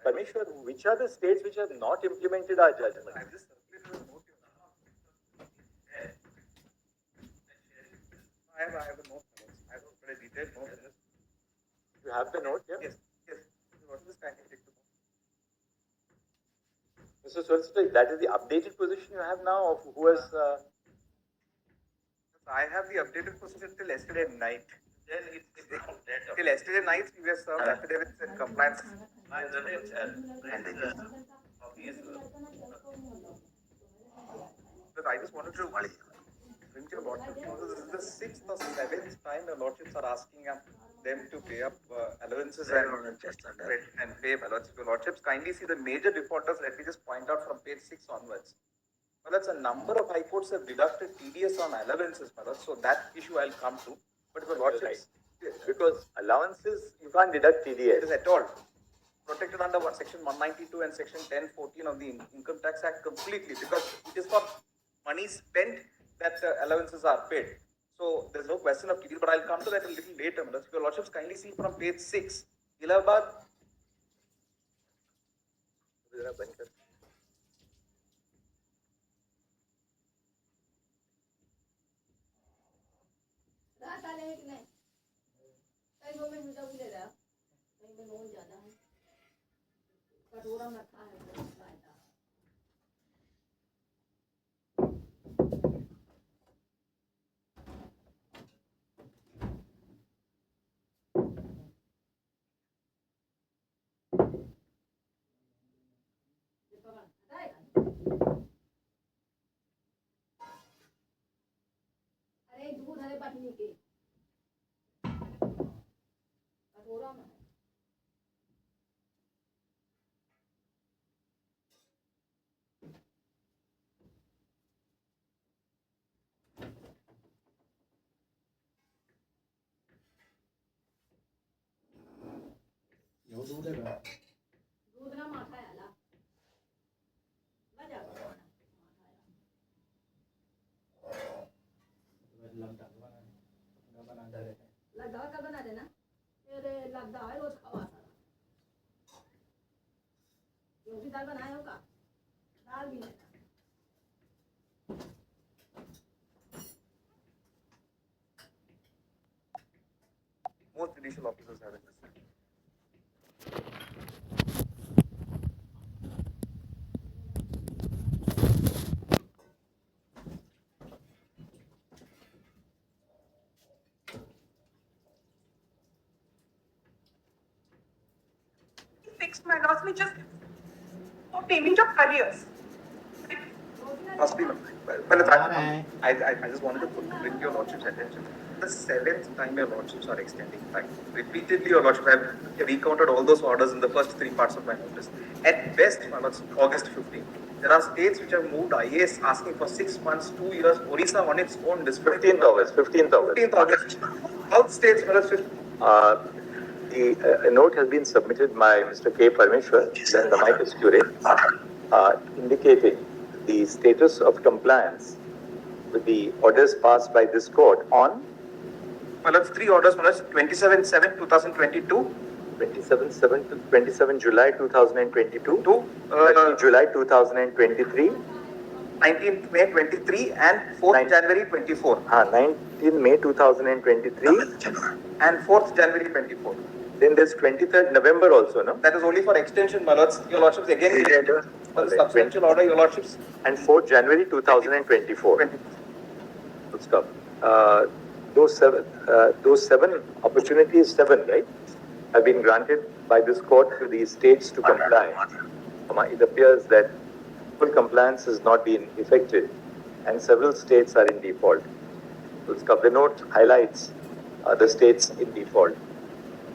Parmeshwar, which are the states which have not implemented our judgment? I just circulated a note. I have a note. I have a very detailed note. You have the note, yeah? Yes. What is this kind of take the note? Mr. Solicitor, that is the updated position you have now of who has. I have the updated position till yesterday night. Then it's till yesterday night we were served affidavits and compliance. But I just wanted to bring to your lordship. This is the 6th or 7th time the lordships are asking them to pay up allowances and pay ballots. Your lordships kindly see the major defaulters. Let me just point out from page 6 onwards. Well, that's a number of high courts have deducted TDS on allowances, so that issue I'll come to. But for lordships, because allowances you can't deduct TDS. It is at all protected under section 192 and section 1014 of the Income Tax Act completely, because it is for money spent that allowances are paid. So there's no question of TDS, but I'll come to that a little later. If your lordships kindly see from page 6, Allahabad. Most judicial officers have it. Fixed my loss, just for payment of arrears. Must be. Well, I just wanted to bring your lordship's attention. The 7th time your lordships are extending time. Repeatedly, your lordship, I've recounted all those orders in the first 3 parts of my notice. At best, August 15. There are states which have moved IAS asking for 6 months, 2 years. Orissa on its own. 15th August. 15th August. All states, the note has been submitted by Mr. K. Parmeshwar, then the mic is curated, indicating the status of compliance with the orders passed by this court on. Well, that's 3 orders. 27/7/2022. 27 July 2022 to 30 July 2023, 19th May 23 and 4th January 24. 19 May 2023 and 4th January 24. Then there's 23rd November also, no? That is only for extension, my lords. Your lordships again. For the substantial order, your lordships. And 4th January 2024. Stop. Those seven opportunities, right, have been granted by this court to the states to comply. It appears that full compliance has not been effected and several states are in default. The note highlights the states in default.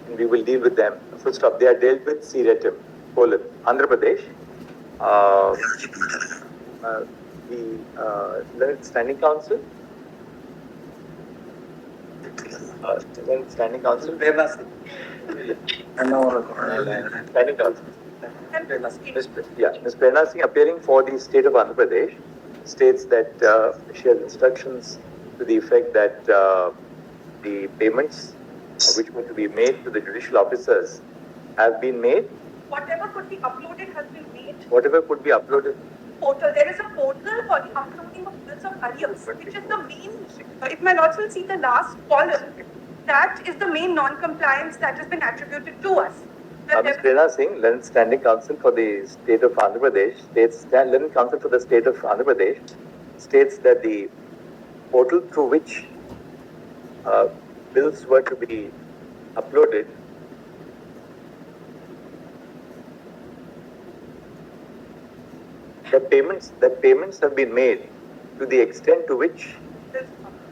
And we will deal with them. Full stop. They are dealt with CRETIM, Poland, Andhra Pradesh, the Standing Council, Standing Council, Standing Council. Ms. Prerna Singh, appearing for the state of Andhra Pradesh, states that she has instructions to the effect that the payments which were to be made to the judicial officers have been made whatever could be uploaded has been made. Whatever could be uploaded. Portal. There is a portal for the uploading of bills of arrears, which is the main. If my lords will see the last column, that is the main non-compliance that has been attributed to us. Ms. Prerna Singh, Learned Standing Counsel for the State of Andhra Pradesh, Learned Counsel for the State of Andhra Pradesh states that the portal through which bills were to be uploaded that payments have been made to the extent to which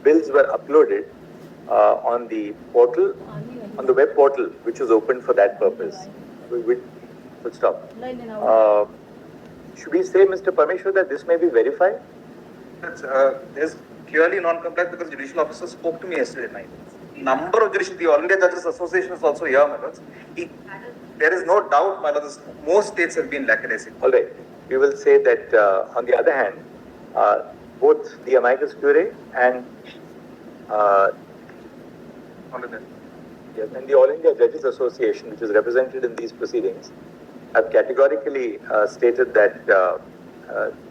bills were uploaded on the portal, on the web portal, which was opened for that purpose. Full stop. Should we say, Mr. Parmeshwar, that this may be verified? There's clearly non-compliance because judicial officer spoke to me yesterday night. Number of judicial, the All India Judges Association is also here, my lords. There is no doubt, my lords, most states have been lackadaisical. All right. We will say that, on the other hand, both the amicus curiae and yes, and the All India Judges Association, which is represented in these proceedings, have categorically stated that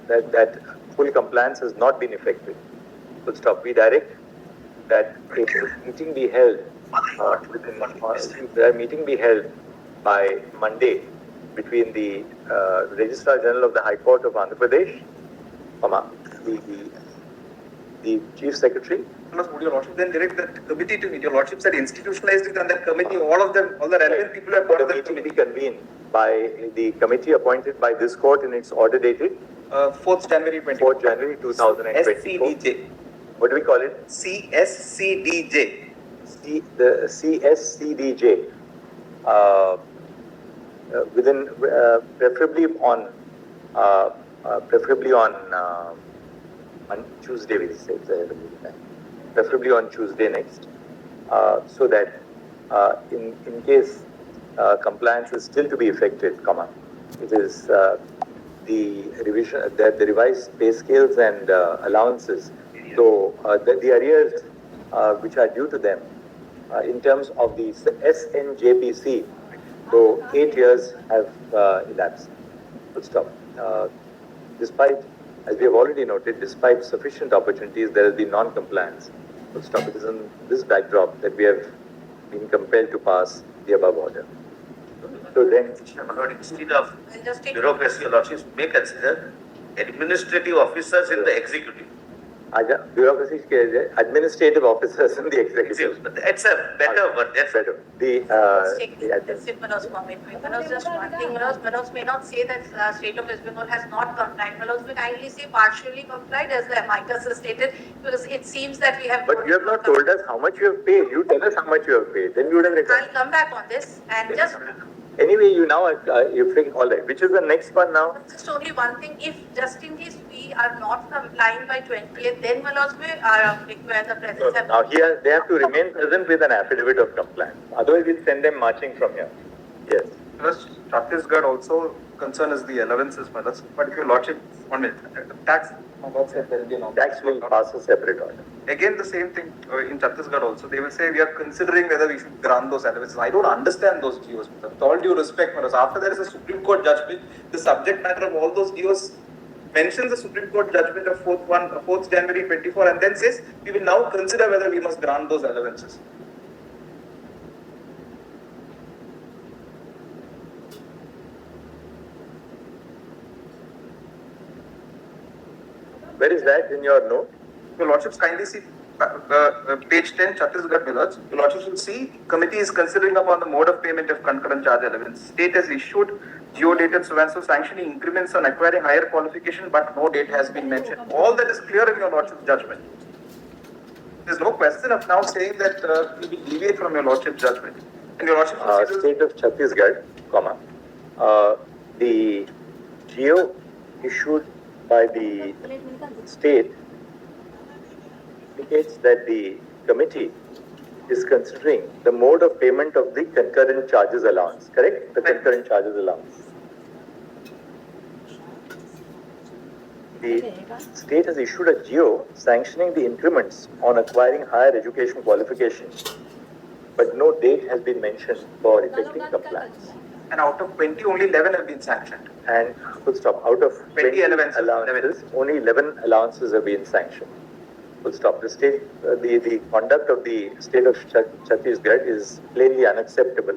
that full compliance has not been effected. Full stop. We direct that a meeting be held by Monday between the Registrar General of the High Court of Andhra Pradesh, the Chief Secretary. Would your lordship then direct that committee to meet? Your lordship said institutionalized it, and that committee, all of them, all the relevant people are part of that committee. Be convened by the committee appointed by this court in its order dated 4th January 2024. 4th January 2024. SCDJ. What do we call it? CSCDJ. The CSCDJ. Within preferably on Tuesday, we say, preferably on Tuesday next, so that in case compliance is still to be effected, it is the revision, the revised pay scales and allowances. So the arrears which are due to them in terms of the SNJPC. So 8 years have elapsed. Full stop. Despite, as we have already noted, despite sufficient opportunities, there has been non-compliance. Full stop. It is in this backdrop that we have been compelled to pass the above order. So then, instead of bureaucracy, your lordships may consider administrative officers in the executive. Bureaucracy, administrative officers in the executive. It's a better word. That's better. Manoj, just one thing, Manoj may not say that State of West Bengal has not complied. Manoj will kindly say partially complied, as the amicus has stated, because it seems that we have. But you have not told us how much you have paid. You tell us how much you have paid. Then you would have recorded. I'll come back on this and just. Anyway, you now you think all right. Which is the next one now? Just only one thing. If just in case we are not complying by 20th, then Manoj may require the presence. So now here they have to remain present with an affidavit of compliance. Otherwise, we'll send them marching from here. Yes. Plus, Chhattisgarh also concern is the allowances, my lords. But if your lordship, 1 minute, tax. Tax will pass a separate order. Again, the same thing in Chhattisgarh also. They will say we are considering whether we should grant those allowances. I don't understand those GOs. With all due respect, Manoj. After there is a Supreme Court judgment, the subject matter of all those GOs mentions the Supreme Court judgment of 4th January 24 and then says we will now consider whether we must grant those allowances. Where is that in your note? Your lordships kindly see page 10, Chhattisgarh, my lords. Your lordships will see committee is considering upon the mode of payment of concurrent charge allowance. State has issued geo-dated so and so sanctioning increments on acquiring higher qualification, but no date has been mentioned. All that is clear in your lordship's judgment. There's no question of now saying that we will deviate from your lordship's judgment. And your lordship State of Chhattisgarh, the geo issued by the state indicates that the committee is considering the mode of payment of the concurrent charges allowance, correct? The concurrent charges allowance. The state has issued a GO sanctioning the increments on acquiring higher education qualifications, but no date has been mentioned for effecting compliance. And out of 20, only 11 have been sanctioned. And full stop. Out of 20 allowances, allowances, only 11 allowances have been sanctioned. Full stop. The state, the conduct of the state of Chhattisgarh is plainly unacceptable.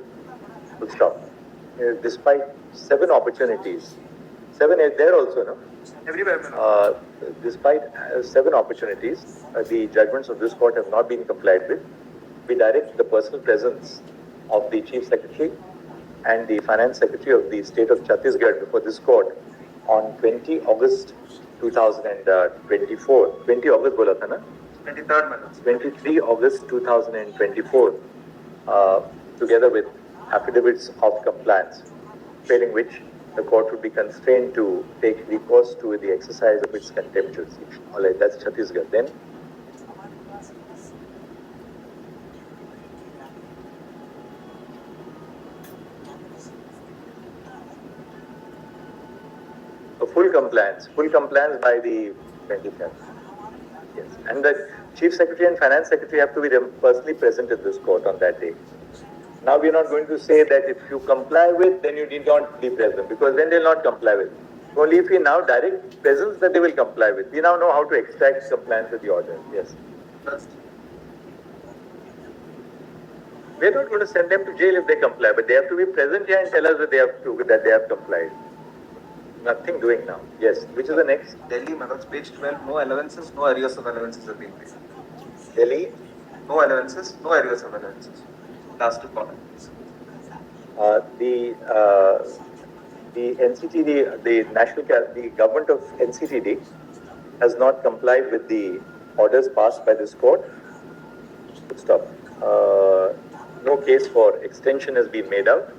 Full stop. Despite 7 opportunities, 7 is there also, no? Everywhere. Despite 7 opportunities, the judgments of this court have not been complied with. We direct the personal presence of the Chief Secretary and the Finance Secretary of the state of Chhattisgarh before this court on 20 August 2024. 20 August bola tha na? 23rd, madam. 23 August 2024, together with affidavits of compliance, failing which the court would be constrained to take recourse to the exercise of its contempt jurisdiction. All right, that's Chhattisgarh. Then full compliance by the 25th. Yes, and the Chief Secretary and Finance Secretary have to be personally present at this court on that day. Now we are not going to say that if you comply with, then you need not be present, because then they will not comply with. Only if we now direct presence that they will comply with. We now know how to extract compliance with the order. Yes. We are not going to send them to jail if they comply, but they have to be present here and tell us that they have complied. Nothing doing now. Yes. Which is the next? Delhi, madam, page 12, no allowances, no arrears of allowances have been paid. Delhi. No allowances, no arrears of allowances. Last 2 columns. The NCTD, the government of NCTD has not complied with the orders passed by this court. Stop. No case for extension has been made out.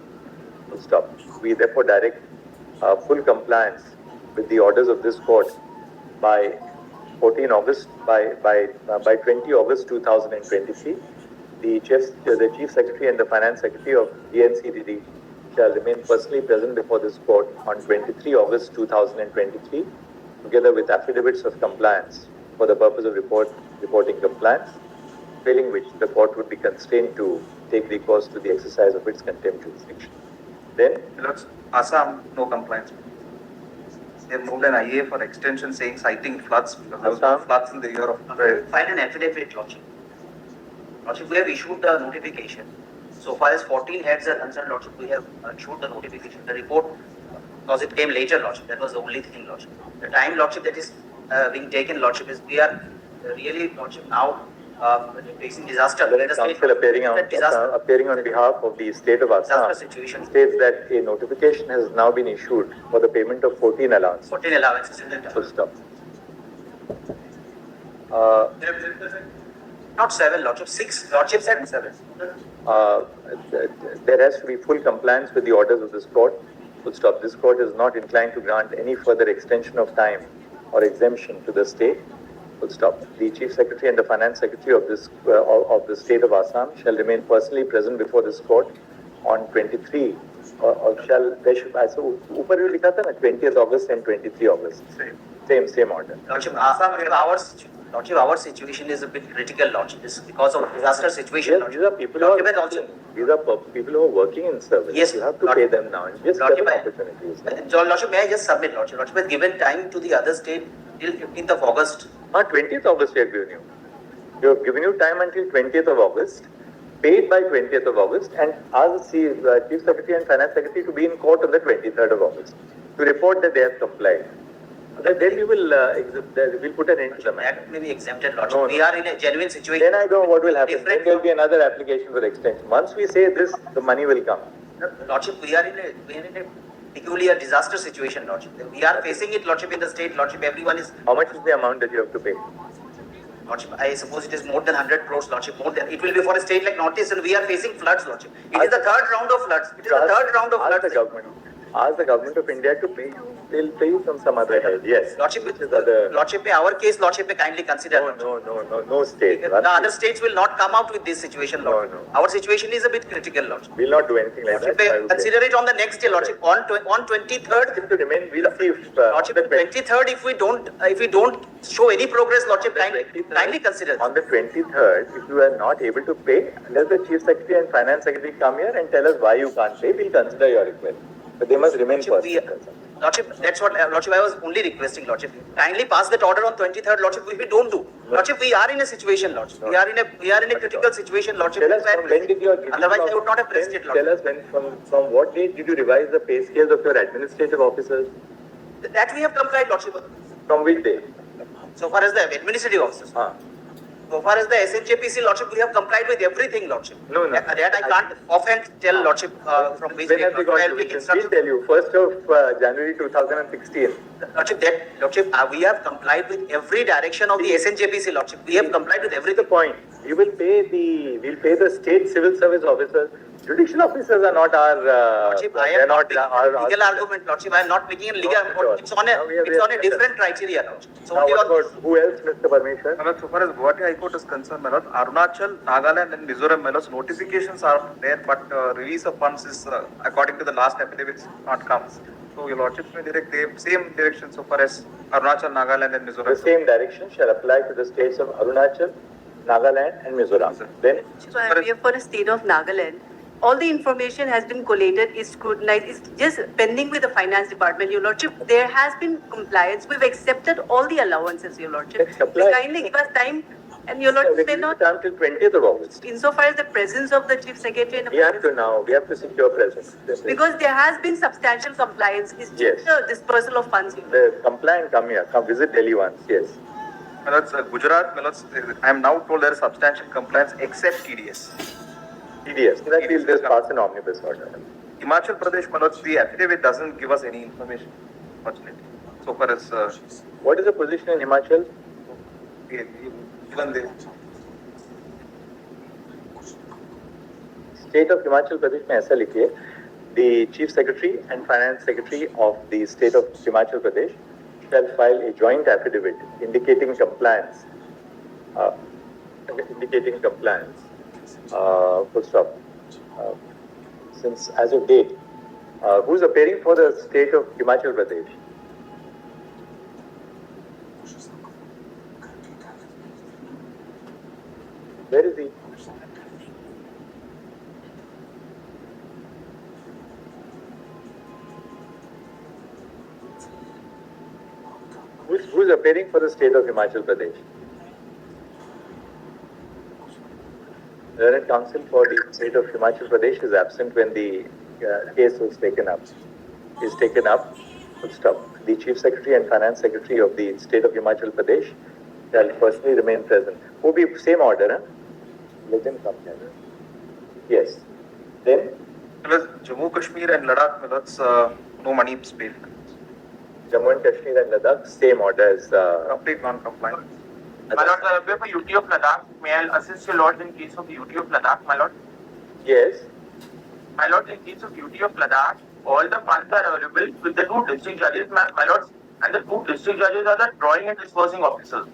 Stop. We therefore direct full compliance with the orders of this court by 14 August, by 20 August 2023. The Chief Secretary and the Finance Secretary of the NCTD shall remain personally present before this court on 23 August 2023, together with affidavits of compliance for the purpose of reporting compliance, failing which the court would be constrained to take recourse to the exercise of its contempt jurisdiction. Then, Assam, no compliance. They have moved an IA for extension saying citing floods because there was no floods in the year of. Filed an affidavit, Lordship. Lordship, we have issued the notification. So far as 14 heads are concerned, Lordship, we have issued the notification. The report, because it came later, Lordship, that was the only thing, Lordship. The time, Lordship, that is being taken, Lordship, is we are really, Lordship, now facing disaster. the council appearing on behalf of the state of Assam situation states that a notification has now been issued for the payment of 14 allowances. 14 allowances in the Full stop. Not 7, Lordship, 6. Lordship said 7. There has to be full compliance with the orders of this court. Full stop. This court is not inclined to grant any further extension of time or exemption to the state. Full stop. The Chief Secretary and the Finance Secretary of the state of Assam shall remain personally present before this court on 23 ऊपर भी लिखा था ना 20th August and 23 August. Same order. Lordship, our situation is a bit critical, Lordship. This is because of disaster situation. Yes, these are people who are working in service. Yes, you have to pay them now. Just Lordship, opportunities. Lordship, may I just submit, Lordship? Lordship has given time to the other state till 15th of August. 20th August we have given you. We have given you time until 20th of August, paid by 20th of August, and asked the Chief Secretary and Finance Secretary to be in court on the 23rd of August to report that they have complied. Then we will we'll put an end to the matter. That may be exempted, Lordship. No, we are in a genuine situation. Then I don't know what will happen. Different Then there will be another application for extension. Once we say this, the money will come. Lordship, we are in a peculiar disaster situation, Lordship. We are facing it, Lordship, in the state, Lordship. Everyone is. How much is the amount that you have to pay? Lordship, I suppose it is more than 100 crores, Lordship. More than it will be for a state like Northeast, and we are facing floods, Lordship. It is the third round of floods. It is the third round of floods. Ask the government. ask the government of India to pay you. They'll pay you from some other head. Yes. Lordship, Which is other. Lordship, our case, Lordship, kindly consider. No state. The other states will not come out with this situation, Lordship. No. Our situation is a bit critical, Lordship. We'll not do anything like Lordship, that. consider it on the next day, Lordship. On 23rd, To remain, we'll see if. Lordship, 23rd, if we don't show any progress, Lordship, kindly consider. On the 23rd, if you are not able to pay, let the Chief Secretary and Finance Secretary come here and tell us why you can't pay. We'll consider your request. But they must remain Lordship, first. Lordship, that's what, Lordship, I was only requesting, Lordship. Kindly pass that order on 23rd, Lordship, which we don't do. Lordship, we are in a situation, Lordship. We are in a critical situation, Lordship. Tell us from when did your Otherwise, I would not have pressed it, Lordship. Tell us when, from what date did you revise the pay scales of your administrative officers? That we have complied, Lordship. From which day? So far as the administrative officers. So far as the SNJPC, Lordship, we have complied with everything, Lordship. No. That I can't offhand tell, Lordship, from which When day. have we got We'll tell you. 1st of January 2016. Lordship, we have complied with every direction of the SNJPC, Lordship. We have complied with everything. The point. We'll pay the state civil service officers. Judicial officers are not our. Lordship, I am not making a legal argument, Lordship. I am not making a legal argument. It's on a different criteria, Lordship. So now what about who else, Mr. Parmeshwar? My lord, so far as Guwahati High Court is concerned, my lord, Arunachal, Nagaland and Mizoram, my lord, notifications are there, but release of funds is, according to the last affidavits, not comes. So your lordship may direct the same direction so far as Arunachal, Nagaland and Mizoram. The same direction shall apply to the states of Arunachal, Nagaland and Mizoram. Then, So I am here for the state of Nagaland. All the information has been collated, is scrutinized, is just pending with the finance department, Your Lordship. There has been compliance. We've accepted all the allowances, Your Lordship. Let's apply. Kindly give us time, and Your Lordship may not. Time till 20th of August. Insofar as the presence of the Chief Secretary and the We have to secure presence. because there has been substantial compliance. It's just Yes. the dispersal of funds. The compliant come here, come visit Delhi once, yes. My lord, Gujarat, my lord, I am now told there is substantial compliance except TDS. TDS, that we'll just pass an omnibus order. Himachal Pradesh, my lord, the affidavit doesn't give us any information, fortunately. So far as What is the position in Himachal? even the State of Himachal Pradesh में ऐसा लिखिए, the Chief Secretary and Finance Secretary of the State of Himachal Pradesh shall file a joint affidavit indicating compliance. Full stop. Since as of date, who's appearing for the State of Himachal Pradesh? Where is he? Who's appearing for the state of Himachal Pradesh? Learned Counsel for the state of Himachal Pradesh is absent when the case was taken up. Is taken up. Full stop. The Chief Secretary and Finance Secretary of the state of Himachal Pradesh shall personally remain present. Will be same order, huh? Let them come here. Yes. Then Jammu, Kashmir and Ladakh, my lords, no money is paid. Jammu and Kashmir and Ladakh, same order as Complete non-compliance. My lord, for UT of Ladakh, may I assist your lord in case of the UT of Ladakh, my lord? yes. My lord, in case of UT of Ladakh, all the funds are available with the two district judges, my lords, and the two district judges are the drawing and dispersing officers.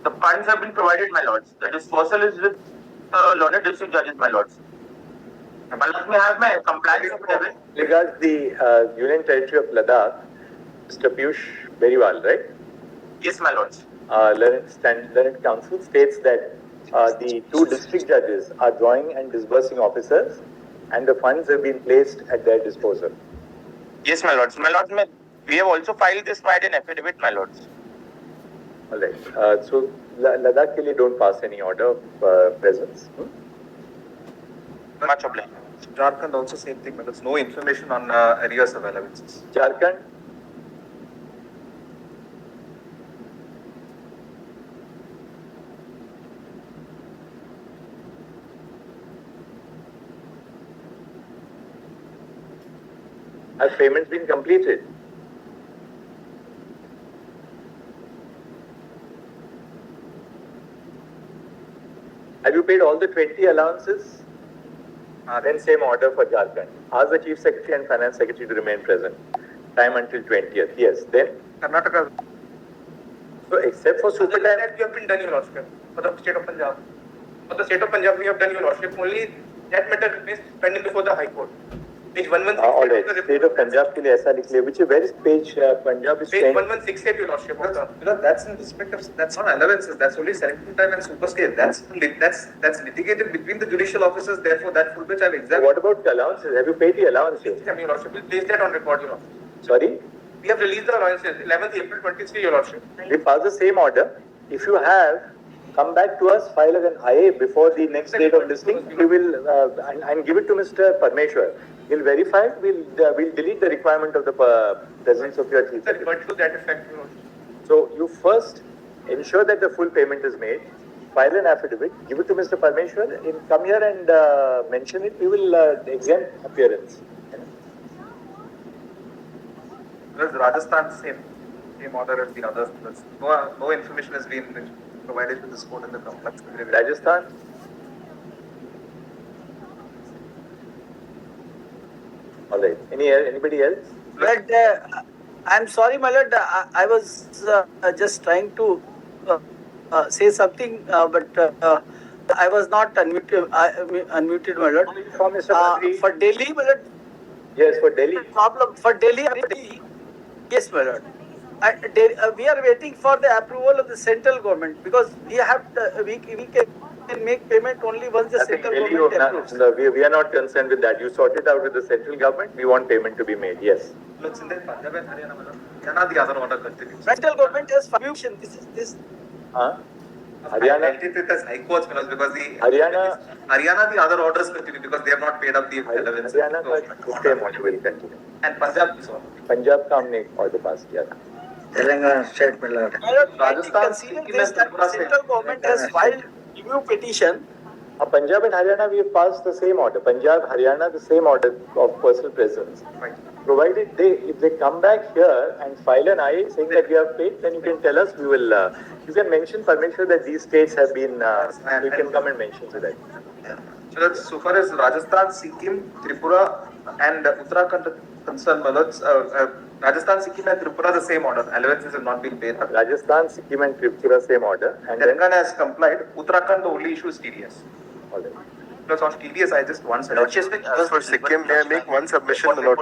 The funds have been provided, my lords. The dispersal is with learned district judges, my lords. My lords, may I have my compliance affidavit? Regards the Union Territory of Ladakh, Mr. Piyush Beriwal, right? Yes, my lords. Learned Counsel states that the two district judges are drawing and disbursing officers, and the funds have been placed at their disposal. Yes, my lords. My lords, we have also filed this by an affidavit, my lords. All right. So Ladakh ke liye don't pass any order of presence. Much obliged. Jharkhand also same thing, but there's no information on arrears of allowances. Jharkhand. Have payments been completed? Have you paid all the 20 allowances? Then same order for Jharkhand. Ask the Chief Secretary and Finance Secretary to remain present. Time until 20th. Yes. Then Karnataka. so except for super time. That you have been done, Your Lordship, for the state of Punjab. For the state of Punjab, we have done, Your Lordship. Only that matter remains pending before the High Court. Page 1168. All right. State of Punjab के लिए ऐसा लिख लिया. Which where is page Punjab is Page saying? 1168, Your Lordship. Because that's in respect of, that's not allowances, that's only selecting time and super scale. That's litigated between the judicial officers, therefore that full which I've examined. What about the allowances? Have you paid the allowances? Your Lordship, we'll place that on record, Your Lordship. Sorry? We have released the allowances, 11th April 23, Your Lordship. We pass the same order. If you have, come back to us, file an IA before the next date of listing. We will and give it to Mr. Parmeshwar. He'll verify it. We'll delete the requirement of the presence of your chief secretary. But to that effect, Your Lordship. So you first ensure that the full payment is made. File an affidavit. Give it to Mr. Parmeshwar. He'll come here and mention it. We will exempt appearance. Because Rajasthan, same order as the others. No information has been provided to this court in the complex. Rajasthan. All right. Anybody else? But I'm sorry, my lord. I was just trying to say something, but I was not unmuted, my lord. For Mr. Mantri. For Delhi, my lord. Yes, for Delhi. Problem for Delhi. Yes, my lord. We are waiting for the approval of the central government because we can make payment only once the central government approves. No, we are not concerned with that. You sort it out with the central government. We want payment to be made. Yes. Looks in the Punjab and Haryana, the other order continues. Central government has permission. This. Haryana. It has high courts because the Haryana, the other orders continue because they have not paid up the allowances. Haryana का same order will continue. And Punjab is on. Punjab का हमने order pass किया था. Telangana state my lord. Rajasthan, Considering this, that the central government has filed review petition. Punjab and Haryana, we have passed the same order. Punjab, Haryana, the same order of personal presence. Right. Provided if they come back here and file an IA saying that we have paid, then you can tell us. We will. You can mention Parmeshwar that these states have been. You can come and mention to that. So that's so far as Rajasthan, Sikkim, Tripura, and Uttarakhand are concerned. Rajasthan, Sikkim, and Tripura the same order. Allowances have not been paid. Rajasthan, Sikkim, and Tripura same order. And then Telangana has complied. Uttarakhand, the only issue is TDS. all right. Because on TDS, I just once. For Sikkim, may I make one submission, my lord?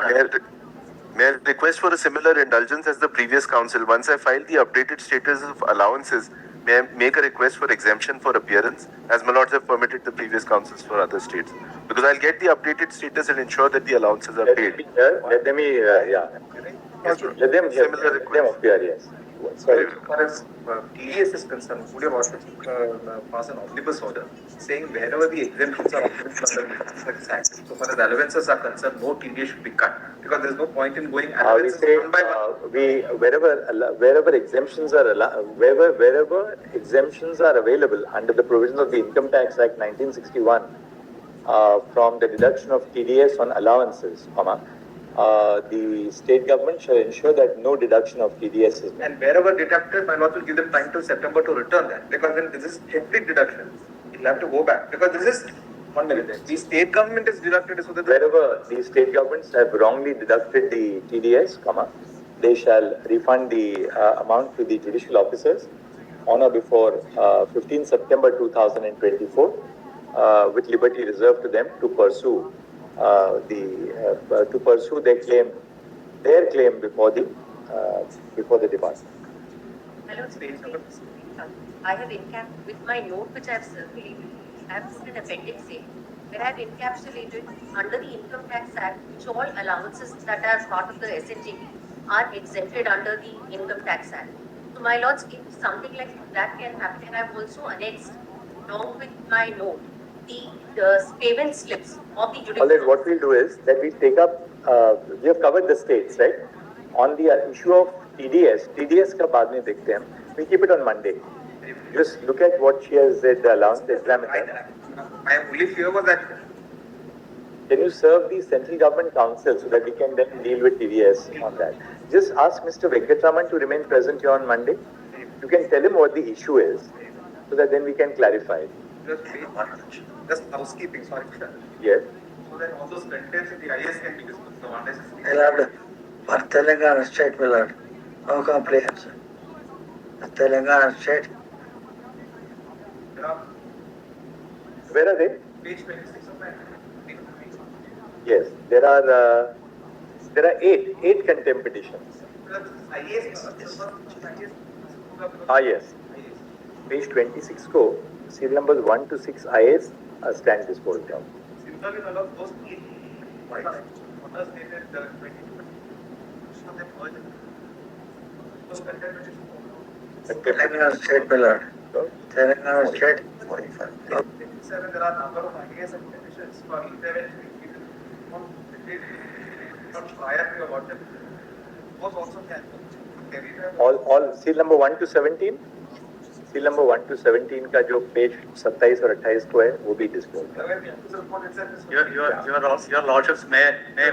May I request for a similar indulgence as the previous council? Once I file the updated status of allowances, may I make a request for exemption for appearance, as my lords have permitted the previous councils for other states? Because I'll get the updated status and ensure that the allowances are paid. Let them let them appear, yes. Sorry. As far as TDS is concerned, would your lordship pass an omnibus order saying wherever the exemptions are applicable under the Act, so far as allowances are concerned, no TDS should be cut because there is no point in going We allowances say one by one. wherever exemptions are wherever exemptions are available under the provisions of the Income Tax Act 1961 from the deduction of TDS on allowances, the state government shall ensure that no deduction of TDS is made. And wherever deducted, my lord will give them time till September to return that because then this is every deduction. You'll have to go back because this is 1 minute. The state government is deducted so that Wherever the state governments have wrongly deducted the TDS, they shall refund the amount to the judicial officers on or before 15 September 2024, with liberty reserved to them to pursue their claim before the department. Hello, I have encapsulated with my note which I have circulated. I have put an appendix A where I have encapsulated under the Income Tax Act which all allowances that are part of the SNGP are exempted under the Income Tax Act. So my lords, if something like that can happen, and I have also annexed along with my note the payment slips of the judicial. All right, what we'll do is that we take up, we have covered the states, right? On the issue of TDS ka baad mein dekhte hain. We keep it on Monday. Just look at what she has said, the allowance, the examiner. I am only fear was that. Can you serve the central government council so that we can then deal with TDS on that? Just ask Mr. Venkatraman to remain present here on Monday. You can tell him what the issue is so that then we can clarify it. Just housekeeping, sorry. Yes. so that all those contents in the IAS can be discussed. So unless My lord, for Telangana state, my lord, no complaints. Telangana state. Where are they? page 26 of my Yes, there are eight contempt petitions. Ah, yes. Page 26 को serial numbers 1 to 6 IAS stand disposed of. Similarly, my lord, those orders dated 22. So they merged. Those content petitions. Telangana state, my lord. Telangana state. 27, there are a number of IAS and petitions for intervention prior to your lordship. Those also can. All seal number 1 to 17. Seal number 1 to 17 का जो page 27 और 28 को है वो भी disclose Your lordships may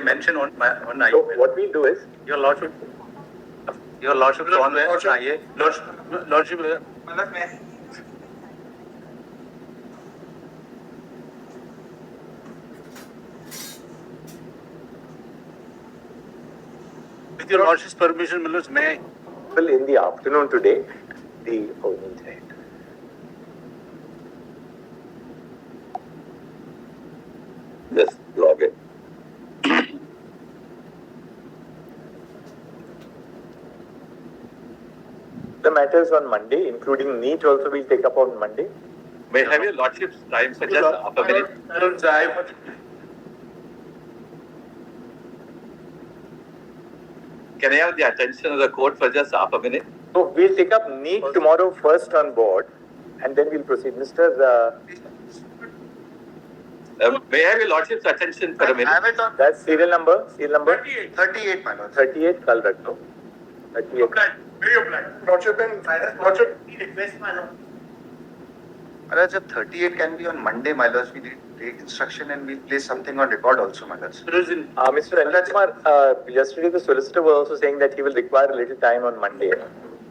mention on IA. So what we do is Your lordship on IA. Lordship. With your lordship's permission, Millers, may I? well in the afternoon today the NEET right. Just log it. The matters on Monday, including NEET, also will take up on Monday. May I have your lordship's time for just half a minute? Can I have the attention of the court for just half a minute? So we'll take up NEET tomorrow first on board, and then we'll proceed. Mr. May I have your lordship's attention for a minute? That's serial number. 38, my lord. 38 कल रख दो. 38. Very obliged. Lordship, request, my lord. Maharaj, 38 can be on Monday, my lords. We need take instruction and we'll place something on record also, my lords. Mr. Anil Kumar, yesterday the solicitor was also saying that he will require a little time on Monday.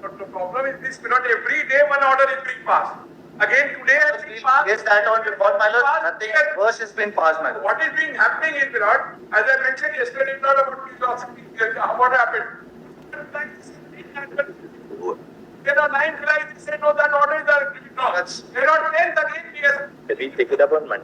But the problem is this, not every day one order is being passed. Again, today has been passed. Yes, that on record, my lord. Nothing worse has been passed, my lord. What is being happening is, Virat, as I mentioned yesterday, not about these what happened. There are 9 July, they say no, that order is withdrawn. There are 10 again, yes. We take it up on Monday.